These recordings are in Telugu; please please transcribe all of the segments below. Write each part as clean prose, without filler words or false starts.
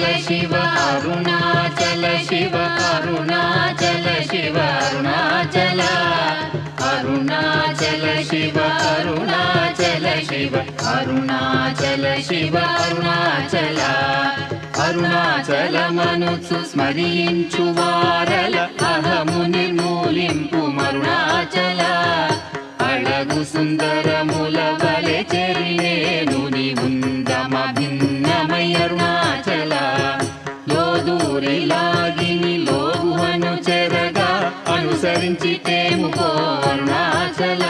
అరుణాచల శివ అరుణాచల శివ అరుణాచల శివ అరుణాచల అరుణాచల శివ అరుణాచల శివ అరుణాచల శివ అరుణాచల అరుణాచలమనుచు స్మరించు వారల అహము నిర్మూలింపు మరుణాచల అళగు సుందరముల వలె చెరినేను నీవుందమ భిన్నమై అరుణాచల లోదూరిలాగిని లోగుహను చెరగా అనుసరించి తేముకో అరుణాచల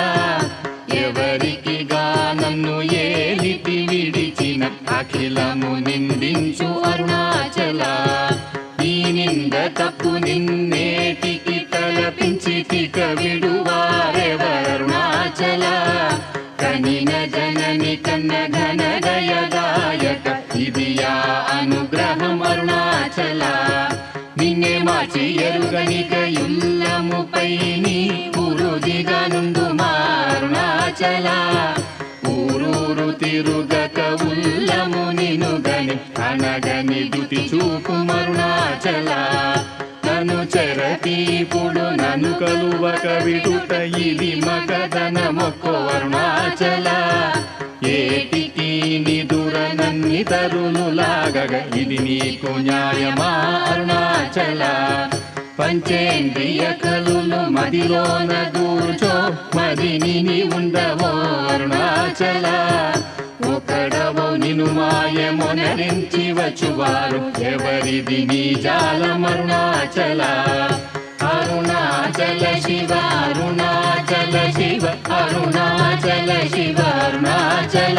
ఎవరికిగా నన్ను ఏలితి విడిచిన అఖిలము నిందించు అరుణాచల ఈ నింద తప్పు నిన్నేటికి తలపించి తిక విడువారెవరుణాచల కనిన జనని కన్న ఘన దయదాయక ఇది యా అనుగ్రహం అరుణాచల నిన్నే మార్చి ఎరుగనిక యుల్లముపై నీ పురుదిగా నుండు అరుణాచల ఊరూరు తిరుగక ఉల్లము నినుగని అనగని దుతి చూపు మరుణాచల నన్ను చెరతీపుడు నన్ను కలువక విడుట ఇది మగధన మొక్కో అరుణాచల ఏటికి నిదుర నన్ని తరునులాగగ ఇది నీకు న్యాయమా అరుణాచల పంచేంద్రియ కలులు మదిలోన దూర్చో మదిని నీ ఉండవో అరుణాచల ఒకడవో నిను మాయమొనరించి వచ్చువారు ఎవరిది నీ జాలం అరుణాచల అరుణాచల శివ అరుణాచల శివ అరుణాచల శివ అరుణాచల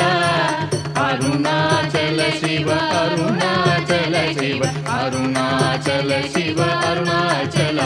అరుణాచల శివ అరుణాచల శివ అరుణాచల శివ అరుణాచల